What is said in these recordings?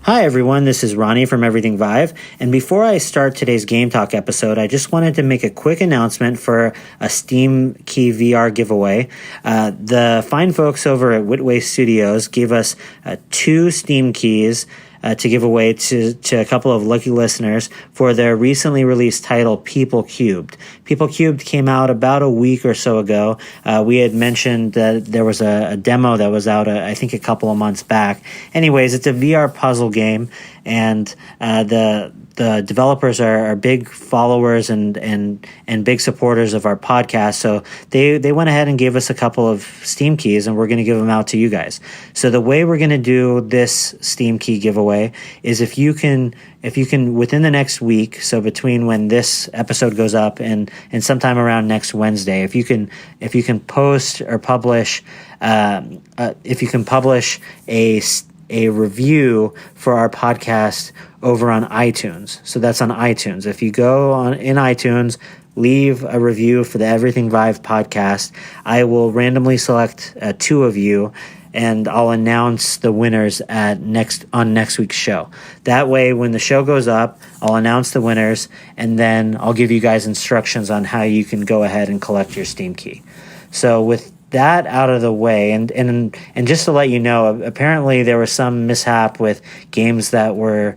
Hi everyone, this is Ronnie from Everything Vive, and before I start today's Game Talk episode, I just wanted to make a quick announcement for a Steam Key VR giveaway. The fine folks over at Whitway Studios gave us 2 Steam Keys to give away to a couple of lucky listeners for their recently released title, People Cu3ed. People Cu3ed came out about a week or so ago. We had mentioned that there was a demo that was out, I think, a couple of months back. Anyways, it's a VR puzzle game, and the developers are big followers and big supporters of our podcast. So they went ahead and gave us a couple of Steam keys, and we're going to give them out to you guys. So the way we're going to do this Steam key giveaway is if you can within the next week, so between when this episode goes up and sometime around next Wednesday, if you can post or publish a review for our podcast over on iTunes. So that's on iTunes. If you go in iTunes, leave a review for the Everything Vive podcast, I will randomly select 2 of you, and I'll announce the winners on next week's show. That way, when the show goes up, I'll announce the winners, and then I'll give you guys instructions on how you can go ahead and collect your Steam key. So with that out of the way, and just to let you know, apparently there was some mishap with games that were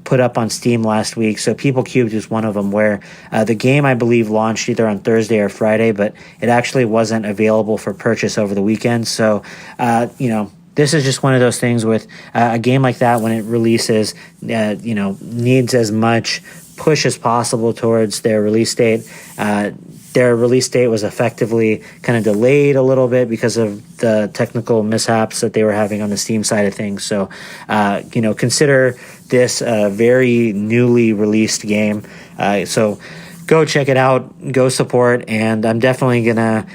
put up on Steam last week. So People Cu3ed is one of them, where the game, I believe, launched either on Thursday or Friday, but it actually wasn't available for purchase over the weekend. So this is just one of those things with a game like that, when it releases, needs as much push as possible towards their release date. Their release date was effectively kind of delayed a little bit because of the technical mishaps that they were having on the Steam side of things. So, consider this a very newly released game. So go check it out, go support, and I'm definitely gonna,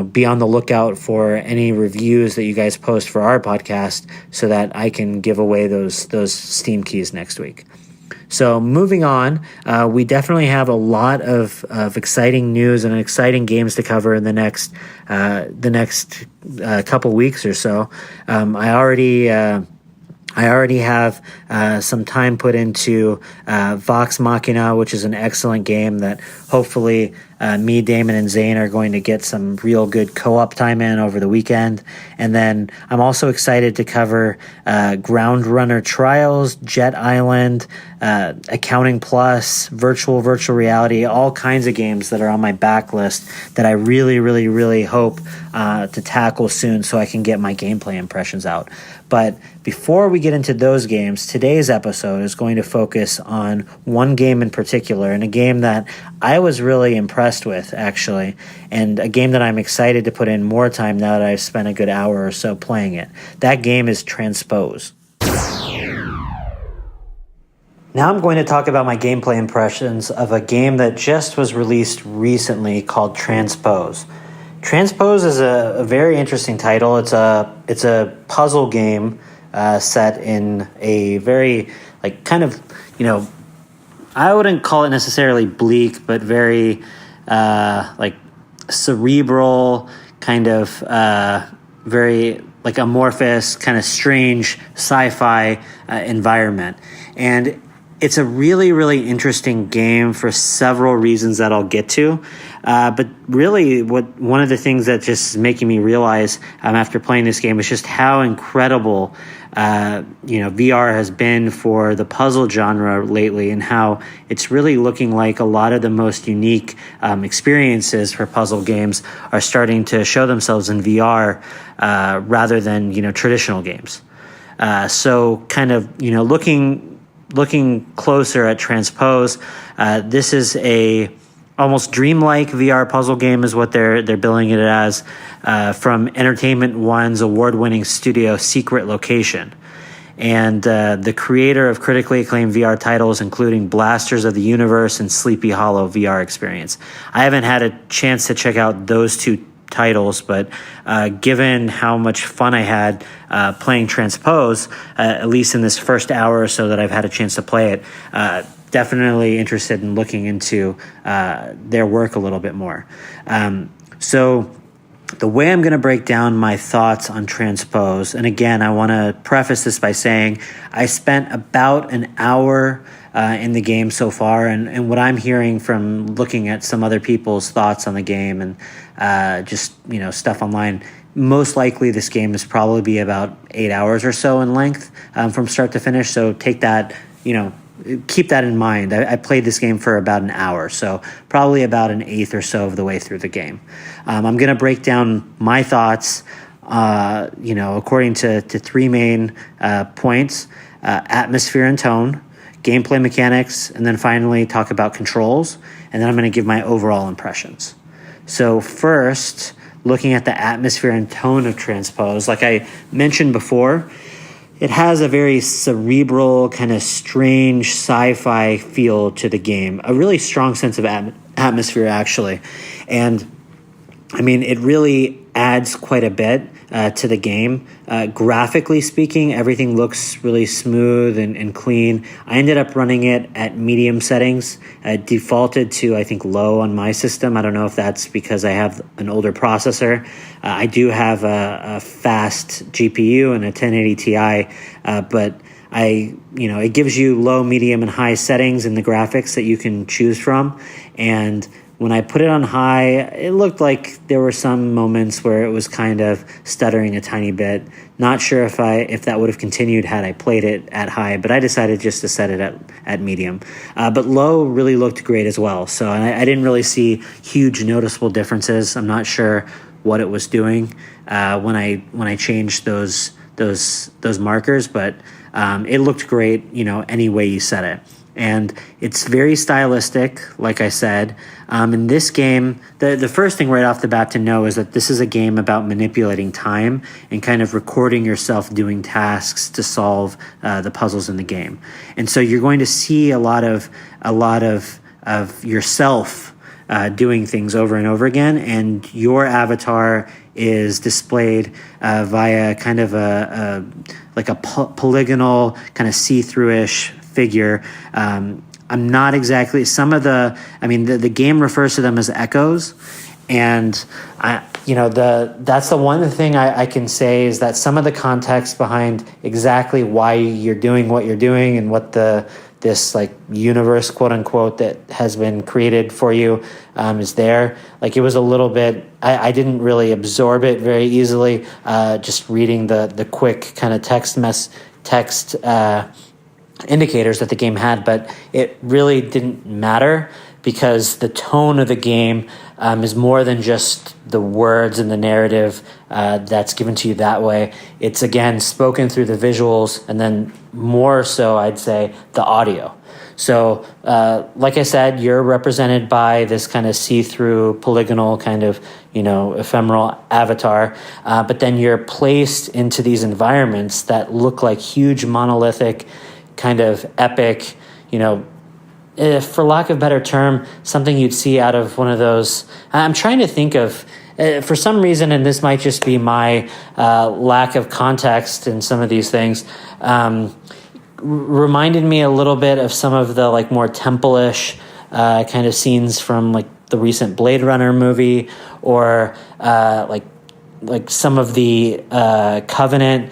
be on the lookout for any reviews that you guys post for our podcast, so that I can give away those Steam keys next week. So moving on, we definitely have a lot of exciting news and exciting games to cover in the next couple weeks or so. I already have some time put into Vox Machina, which is an excellent game that hopefully me, Damon, and Zane are going to get some real good co-op time in over the weekend. And then I'm also excited to cover Ground Runner Trials, Jet Island, Accounting Plus, virtual reality, all kinds of games that are on my backlist that I really, really, really hope to tackle soon, so I can get my gameplay impressions out. But before we get into those games, today's episode is going to focus on one game in particular, and a game that I was really impressed with, actually, and a game that I'm excited to put in more time now that I've spent a good hour or so playing it. That game is Transpose. Now I'm going to talk about my gameplay impressions of a game that just was released recently called Transpose. Transpose is a very interesting title. It's a puzzle game set in a very, I wouldn't call it necessarily bleak, but very cerebral, kind of very amorphous, kind of strange sci-fi environment. And it's a really, really interesting game for several reasons that I'll get to. But really, one of the things that just is making me realize after playing this game is just how incredible VR has been for the puzzle genre lately, and how it's really looking like a lot of the most unique experiences for puzzle games are starting to show themselves in VR rather than traditional games. So kind of looking closer at Transpose, this is a almost dreamlike VR puzzle game is what they're billing it as, from Entertainment One's award-winning studio Secret Location. And the creator of critically acclaimed VR titles, including Blasters of the Universe and Sleepy Hollow VR experience. I haven't had a chance to check out those 2 titles, but given how much fun I had playing Transpose, at least in this first hour or so that I've had a chance to play it, definitely interested in looking into their work a little bit more. So the way I'm going to break down my thoughts on Transpose, and again, I want to preface this by saying I spent about an hour in the game so far, and what I'm hearing from looking at some other people's thoughts on the game and just stuff online, most likely this game is probably be about 8 hours or so in length from start to finish. So take that, keep that in mind. I played this game for about an hour, so probably about an eighth or so of the way through the game. I'm going to break down my thoughts, according to three main points: atmosphere and tone, gameplay mechanics, and then finally talk about controls. And then I'm going to give my overall impressions. So first, looking at the atmosphere and tone of Transpose, like I mentioned before, it has a very cerebral, kind of strange sci-fi feel to the game. A really strong sense of atmosphere, actually. And, I mean, it really adds quite a bit to the game. Graphically speaking, everything looks really smooth and clean. I ended up running it at medium settings. Defaulted to, I think, low on my system. I don't know if that's because I have an older processor. I do have a fast GPU and a 1080 Ti, but it gives you low, medium, and high settings in the graphics that you can choose from. And when I put it on high, it looked like there were some moments where it was kind of stuttering a tiny bit. Not sure if that would have continued had I played it at high, but I decided just to set it at medium. But low really looked great as well. So I didn't really see huge noticeable differences. I'm not sure what it was doing when I changed those markers, but it looked great, any way you set it. And it's very stylistic, like I said. In this game, the first thing right off the bat to know is that this is a game about manipulating time and kind of recording yourself doing tasks to solve the puzzles in the game. And so you're going to see a lot of yourself doing things over and over again, and your avatar is displayed via kind of a polygonal, kind of see-through-ish figure. I'm not exactly the game refers to them as echoes, and that's the one thing I can say is that some of the context behind exactly why you're doing what you're doing and what this like universe, quote unquote, that has been created for you is there. Like it was a little bit, I didn't really absorb it very easily. Just reading the quick kind of text indicators that the game had, but it really didn't matter because the tone of the game is more than just the words and the narrative that's given to you that way. It's, again, spoken through the visuals and then more so, I'd say, the audio. So, like I said, you're represented by this kind of see-through, polygonal kind of, ephemeral avatar, but then you're placed into these environments that look like huge monolithic kind of epic, for lack of a better term, something you'd see out of one of those. I'm trying to think of, for some reason, and this might just be my lack of context in some of these things, reminded me a little bit of some of the like more temple-ish kind of scenes from like the recent Blade Runner movie, or like some of the Covenant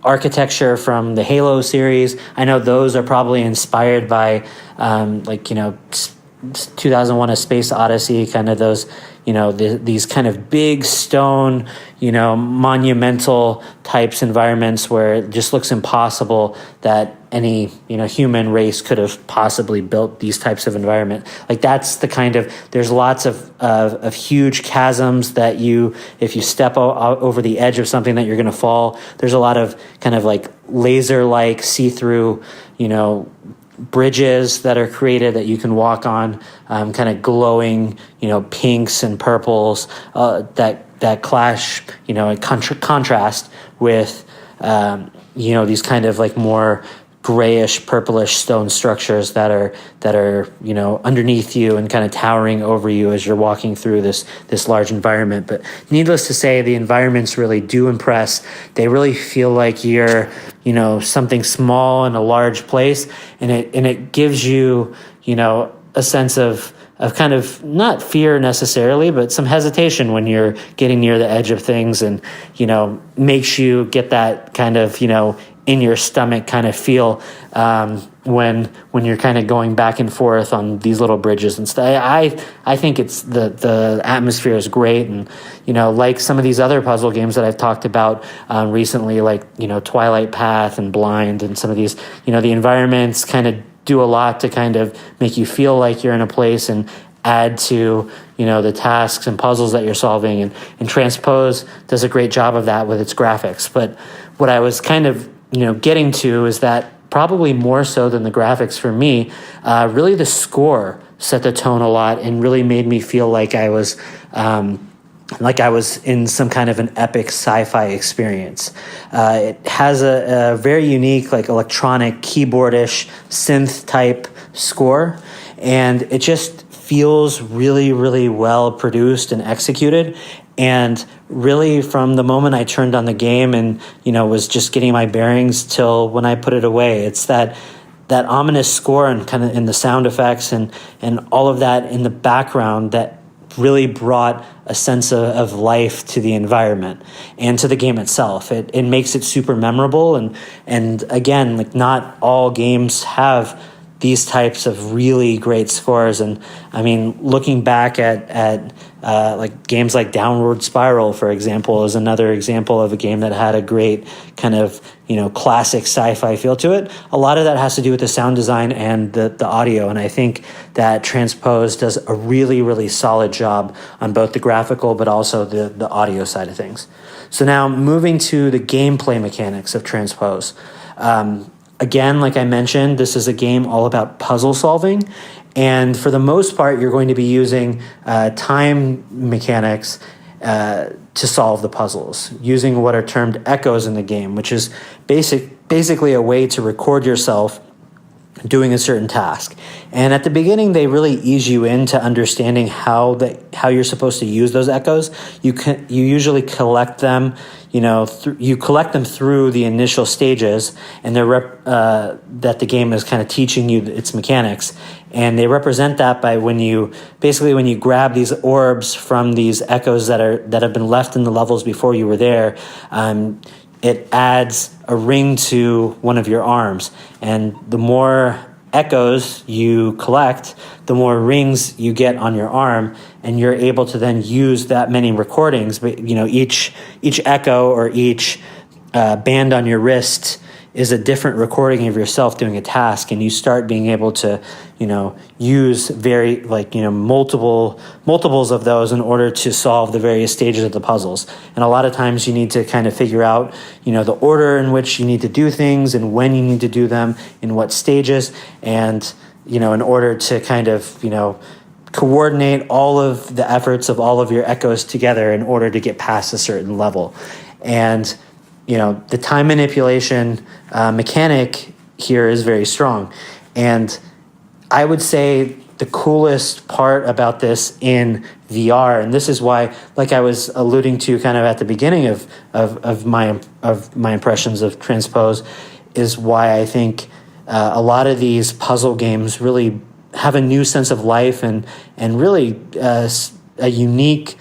architecture from the Halo series. I know those are probably inspired by 2001: A Space Odyssey, kind of those, these kind of big stone, monumental types environments where it just looks impossible that any, human race could have possibly built these types of environment. Like that's the kind of, there's lots of huge chasms that if you step over the edge of something that you're going to fall. There's a lot of kind of like laser-like see-through, bridges that are created that you can walk on, kind of glowing, pinks and purples that clash, in contrast with, these kind of like more grayish, purplish stone structures that are underneath you and kind of towering over you as you're walking through this large environment. But needless to say, the environments really do impress. They really feel like you're something small in a large place, and it gives you a sense of kind of not fear necessarily, but some hesitation when you're getting near the edge of things, and makes you get that kind of in your stomach kind of feel when you're kind of going back and forth on these little bridges and stuff. I think it's the atmosphere is great, and like some of these other puzzle games that I've talked about recently, like Twilight Path and Blind, and some of these the environments kind of do a lot to kind of make you feel like you're in a place and add to the tasks and puzzles that you're solving, and Transpose does a great job of that with its graphics. But what I was kind of getting to is that probably more so than the graphics for me, really the score set the tone a lot and really made me feel like I was in some kind of an epic sci-fi experience. It has a very unique, like, electronic keyboardish synth type score, and it just feels really, really well produced and executed. And really, from the moment I turned on the game and was just getting my bearings till when I put it away, it's that ominous score and kind of in the sound effects and all of that in the background that really brought a sense of life to the environment and to the game itself. It makes it super memorable, and again, like, not all games have these types of really great scores. And I mean, looking back at like games like Downward Spiral, for example, is another example of a game that had a great kind of classic sci-fi feel to it. A lot of that has to do with the sound design and the audio, and I think that Transpose does a really, really solid job on both the graphical but also the audio side of things. So now, moving to the gameplay mechanics of Transpose. Again, like I mentioned, this is a game all about puzzle solving, and for the most part, you're going to be using time mechanics to solve the puzzles, using what are termed echoes in the game, which is basically a way to record yourself doing a certain task. And at the beginning, they really ease you into understanding how you're supposed to use those echoes. You usually collect them, you collect them through the initial stages, and that the game is kind of teaching you its mechanics. And they represent that by when you grab these orbs from these echoes that have been left in the levels before you were there. It adds a ring to one of your arms, and the more echoes you collect, the more rings you get on your arm, and you're able to then use that many recordings. But each echo or each band on your wrist is a different recording of yourself doing a task, and you start being able to use multiples of those in order to solve the various stages of the puzzles. And a lot of times you need to kind of figure out the order in which you need to do things and when you need to do them in what stages, and in order to kind of coordinate all of the efforts of all of your echoes together in order to get past a certain level. And the time manipulation mechanic here is very strong. And I would say the coolest part about this in VR, and this is why, like I was alluding to kind of at the beginning of my impressions of Transpose, is why I think a lot of these puzzle games really have a new sense of life and really a unique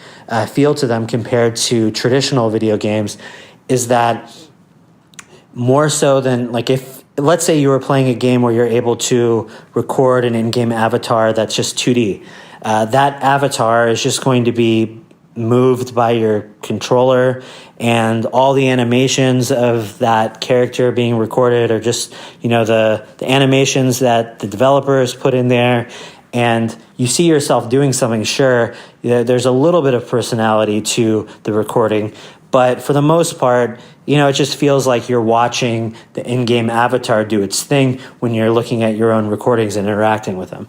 feel to them compared to traditional video games, is that more so than, like, if let's say you were playing a game where you're able to record an in-game avatar that's just 2D. That avatar is just going to be moved by your controller, and all the animations of that character being recorded are just, the animations that the developers put in there. And you see yourself doing something, sure, there's a little bit of personality to the recording, but for the most part, it just feels like you're watching the in-game avatar do its thing when you're looking at your own recordings and interacting with them.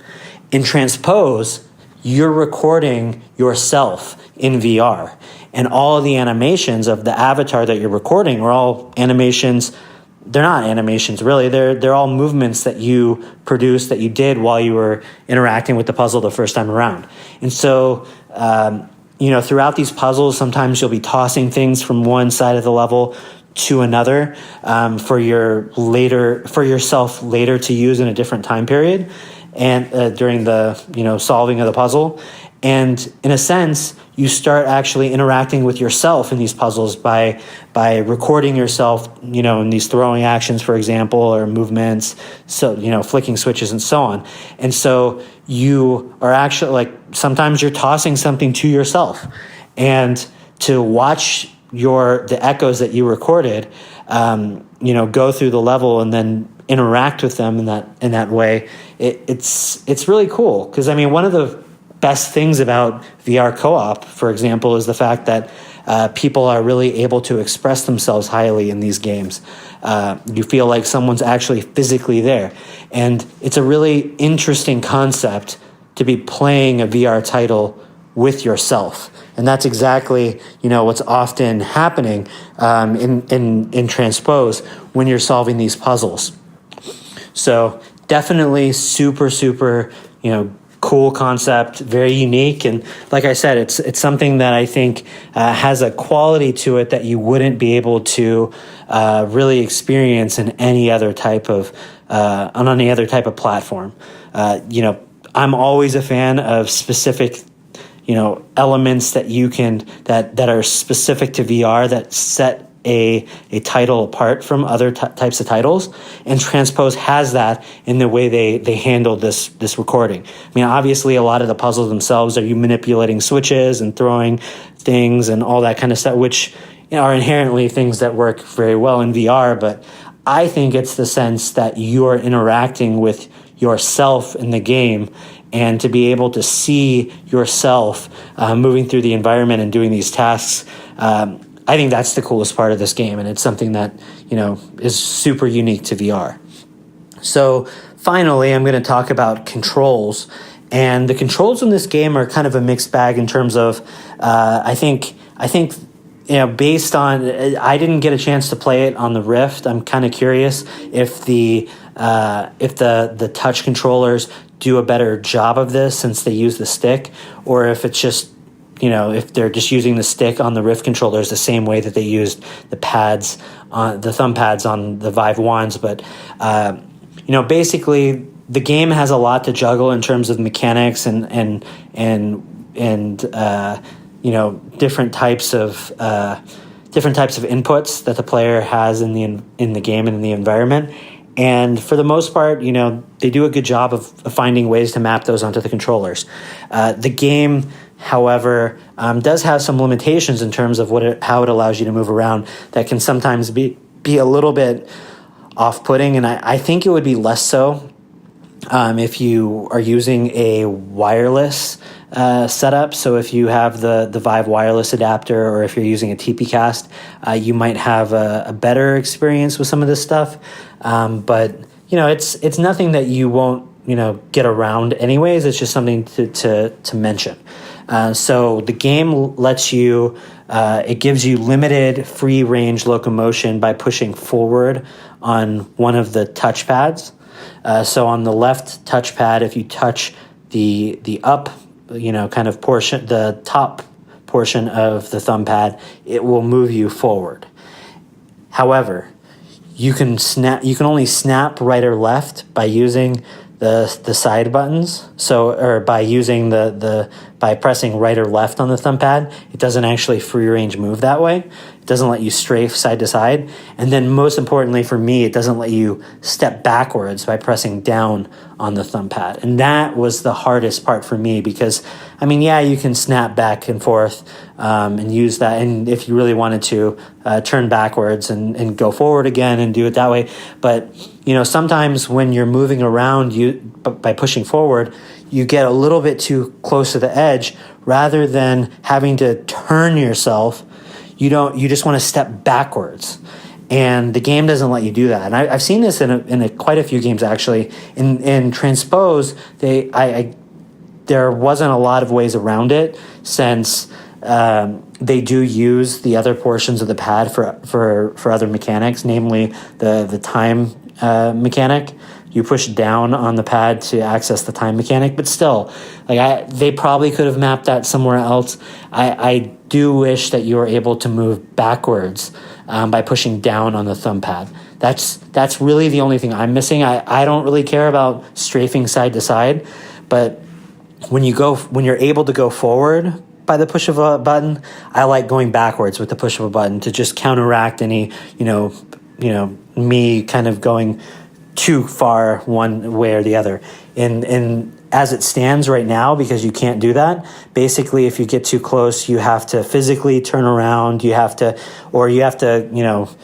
In Transpose, you're recording yourself in VR, and all of the animations of the avatar that you're recording are all animations. They're not animations, really. They're all movements that you produced, that you did while you were interacting with the puzzle the first time around. And so, throughout these puzzles, sometimes you'll be tossing things from one side of the level to another for yourself later to use in a different time period. and during the solving of the puzzle. And in a sense, you start actually interacting with yourself in these puzzles by recording yourself, in these throwing actions, for example, or movements, so flicking switches and so on. And so you are actually, like, sometimes you're tossing something to yourself, and to watch the echoes that you recorded, go through the level and then interact with them in that way. It's really cool, because one of the best things about VR co-op, for example, is the fact that people are really able to express themselves highly in these games. You feel like someone's actually physically there. And it's a really interesting concept to be playing a VR title with yourself. And that's exactly, what's often happening in Transpose when you're solving these puzzles. So definitely super, super, cool concept, very unique. And like I said, it's something that I think has a quality to it that you wouldn't be able to really experience in any other type of on any other type of platform. I'm always a fan of specific elements that you can that are specific to VR that set a title apart from other types of titles, and Transpose has that in the way they handle this recording. Obviously, a lot of the puzzles themselves are you manipulating switches and throwing things and all that kind of stuff, which are inherently things that work very well in VR. But I think it's the sense that you're interacting with yourself in the game, and to be able to see yourself moving through the environment and doing these tasks. I think that's the coolest part of this game, and it's something that, is super unique to VR. So finally, I'm going to talk about controls. And the controls in this game are kind of a mixed bag in terms of, I think, based on, I didn't get a chance to play it on the Rift. I'm kind of curious if the touch controllers do a better job of this since they use the stick, or if it's just, if they're just using the stick on the Rift controllers the same way that they used the pads on the thumb pads on the Vive wands. But, basically the game has a lot to juggle in terms of mechanics and different types of inputs that the player has in the game and in the environment. And for the most part, they do a good job of finding ways to map those onto the controllers. The game, however, does have some limitations in terms of how it allows you to move around that can sometimes be a little bit off-putting. And I think it would be less so if you are using a wireless setup. So if you have the Vive wireless adapter, or if you're using a TP-Cast, you might have a better experience with some of this stuff. But it's nothing that you won't get around anyways. It's just something to mention. So the game lets you, it gives you limited free range locomotion by pushing forward on one of the touchpads. So on the left touchpad, if you touch the up, kind of portion, the top portion of the thumb pad, it will move you forward. However, you can only snap right or left by using the side buttons. So, or by using by pressing right or left on the thumb pad. It doesn't actually free range move that way. It doesn't let you strafe side to side. And then most importantly for me, it doesn't let you step backwards by pressing down on the thumb pad. And that was the hardest part for me, because you can snap back and forth and use that. And if you really wanted to turn backwards and go forward again and do it that way. But, sometimes when you're moving around by pushing forward, you get a little bit too close to the edge. Rather than having to turn yourself, you just want to step backwards. And the game doesn't let you do that. And I've seen this in quite a few games, actually. In Transpose, there wasn't a lot of ways around it, since they do use the other portions of the pad for other mechanics, namely the time mechanic. You push down on the pad to access the time mechanic, but still, they probably could have mapped that somewhere else. I do wish that you were able to move backwards by pushing down on the thumb pad. That's really the only thing I'm missing. I don't really care about strafing side to side, but when you're able to go forward by the push of a button, I like going backwards with the push of a button to just counteract any, me kind of going too far one way or the other. And as it stands right now, because you can't do that, basically if you get too close, you have to physically turn around, you have to rotate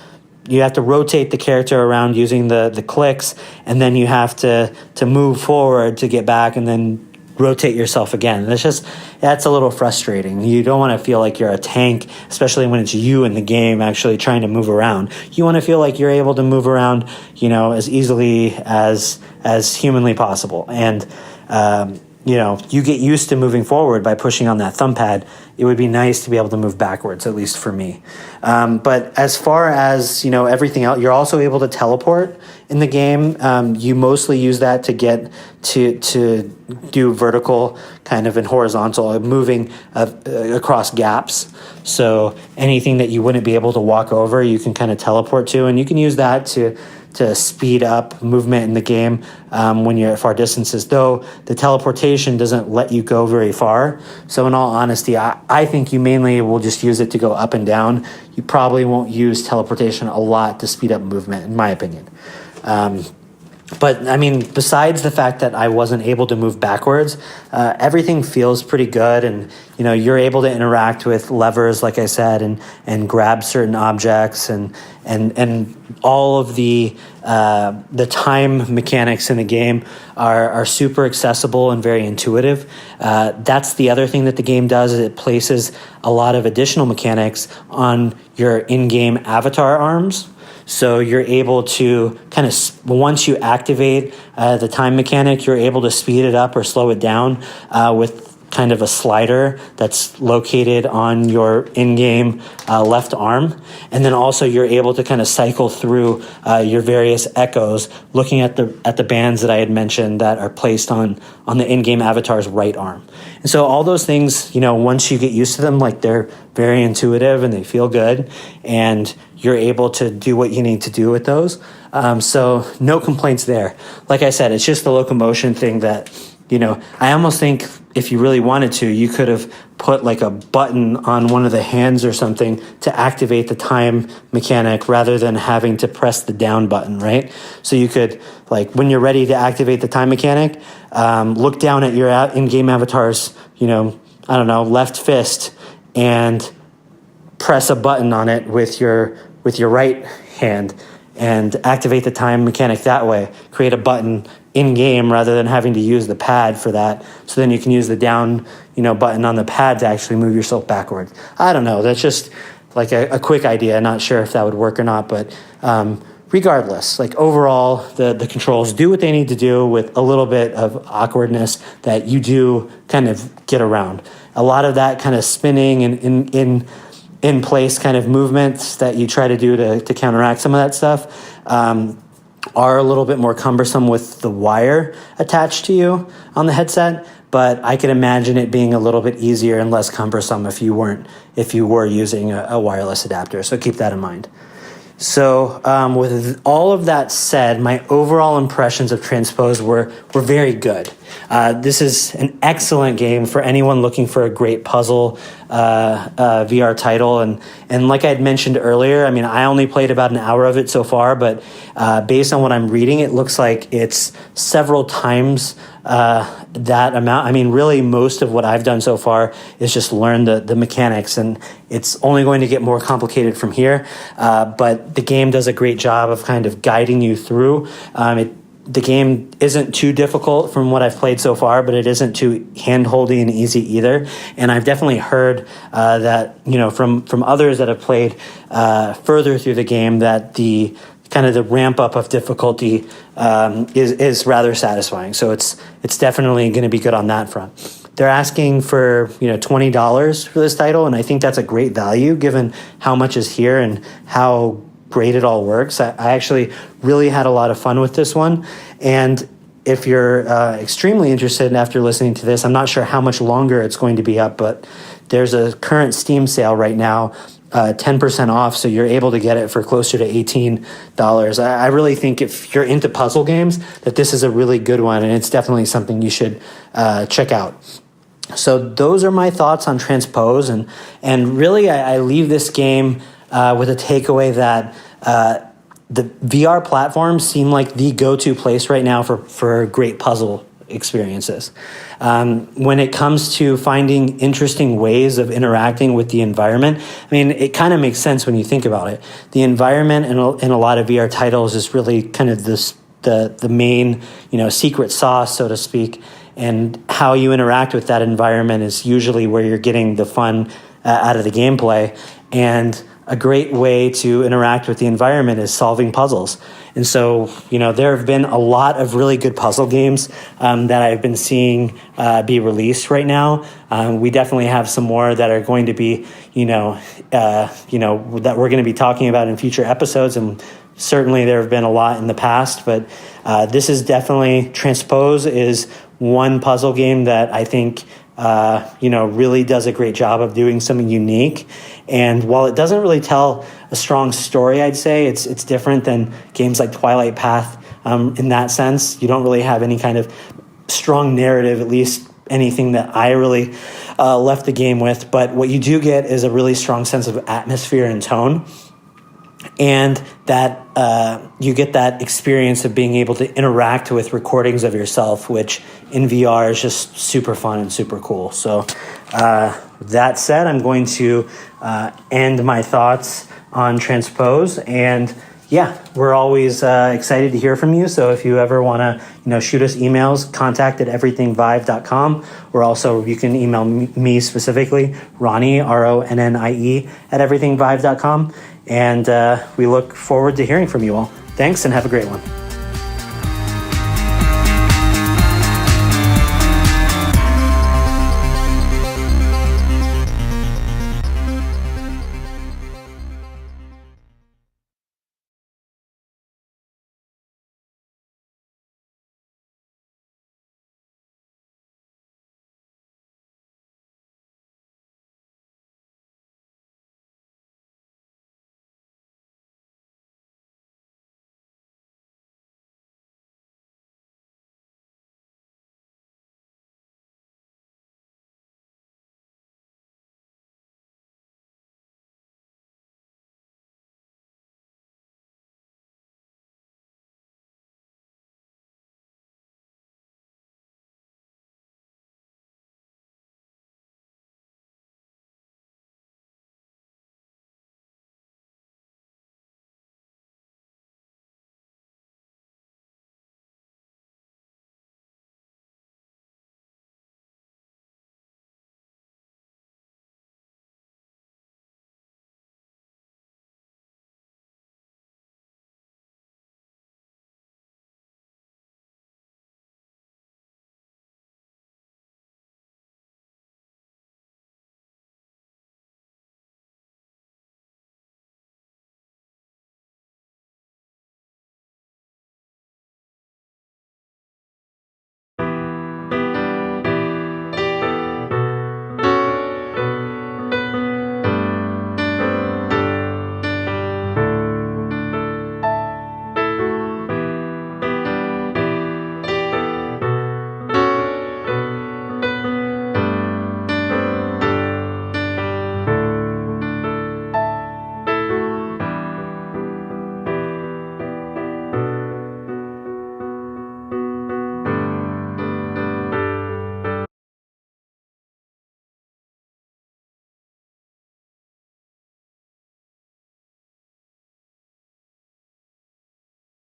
the character around using the clicks, and then you have to move forward to get back and then rotate yourself again. That's a little frustrating. You don't want to feel like you're a tank, especially when it's you in the game actually trying to move around. You want to feel like you're able to move around, as easily as humanly possible. And you get used to moving forward by pushing on that thumb pad. It would be nice to be able to move backwards, at least for me. But as far as, everything else, you're also able to teleport in the game. You mostly use that to get to do vertical kind of and horizontal, moving across gaps. So anything that you wouldn't be able to walk over, you can kind of teleport to, and you can use that to speed up movement in the game when you're at far distances, though the teleportation doesn't let you go very far. So in all honesty, I think you mainly will just use it to go up and down. You probably won't use teleportation a lot to speed up movement, in my opinion. But I mean, besides the fact that I wasn't able to move backwards, everything feels pretty good, and you're able to interact with levers, like I said, and grab certain objects, and all of the time mechanics in the game are super accessible and very intuitive. That's the other thing that the game does, is it places a lot of additional mechanics on your in-game avatar arms. So you're able to kind of, once you activate the time mechanic, you're able to speed it up or slow it down with kind of a slider that's located on your in-game left arm. And then also you're able to kind of cycle through your various echoes, looking at the bands that I had mentioned that are placed on the in-game avatar's right arm. And so all those things, once you get used to them, like, they're very intuitive and they feel good, and you're able to do what you need to do with those. So no complaints there. Like I said, it's just the locomotion thing that, I almost think if you really wanted to, you could have put like a button on one of the hands or something to activate the time mechanic rather than having to press the down button, right? So you could, like, when you're ready to activate the time mechanic, look down at your in-game avatar's, left fist and press a button on it with your right hand and activate the time mechanic that way. Create a button in-game rather than having to use the pad for that. So then you can use the down, button on the pad to actually move yourself backwards. I don't know. That's just like a quick idea. Not sure if that would work or not, but regardless, like, overall, the controls do what they need to do with a little bit of awkwardness that you do kind of get around. A lot of that kind of spinning and in place kind of movements that you try to do to counteract some of that stuff are a little bit more cumbersome with the wire attached to you on the headset, but I can imagine it being a little bit easier and less cumbersome if you were using a wireless adapter. So keep that in mind. So with all of that said, my overall impressions of Transpose were very good. This is an excellent game for anyone looking for a great puzzle VR title. And like I had mentioned earlier, I mean, I only played about an hour of it so far, but based on what I'm reading, it looks like it's several times that amount. I mean, really, most of what I've done so far is just learn the mechanics, and it's only going to get more complicated from here. But the game does a great job of kind of guiding you through. The game isn't too difficult from what I've played so far, but it isn't too hand-holdy and easy either. And I've definitely heard that, from others that have played further through the game, that the kind of the ramp up of difficulty is rather satisfying. So it's definitely going to be good on that front. They're asking for $20 for this title, and I think that's a great value given how much is here and how great it all works. I actually really had a lot of fun with this one, and if you're extremely interested after listening to this, I'm not sure how much longer it's going to be up, but there's a current Steam sale right now 10% off, so you're able to get it for closer to $18. I really think if you're into puzzle games, that this is a really good one, and it's definitely something you should check out. So those are my thoughts on Transpose, and really I leave this game with a takeaway that the VR platforms seem like the go-to place right now for great puzzle experiences. When it comes to finding interesting ways of interacting with the environment, I mean, it kind of makes sense when you think about it. The environment in a lot of VR titles is really kind of the main, secret sauce, so to speak, and how you interact with that environment is usually where you're getting the fun out of the gameplay. And a great way to interact with the environment is solving puzzles. And so, there have been a lot of really good puzzle games that I've been seeing be released right now. We definitely have some more that are going to be, that we're going to be talking about in future episodes. And certainly there have been a lot in the past, but this is definitely, Transpose is one puzzle game that I think really does a great job of doing something unique. And while it doesn't really tell a strong story, I'd say it's different than games like Twilight Path in that sense. You don't really have any kind of strong narrative, at least anything that I really left the game with. But what you do get is a really strong sense of atmosphere and tone. And that you get that experience of being able to interact with recordings of yourself, which in VR is just super fun and super cool. So that said, I'm going to end my thoughts on Transpose. And yeah, we're always excited to hear from you. So if you ever want to, shoot us emails, contact@everythingvive.com. Or also you can email me specifically, Ronnie, RONNIE, @everythingvive.com. And we look forward to hearing from you all. Thanks, and have a great one.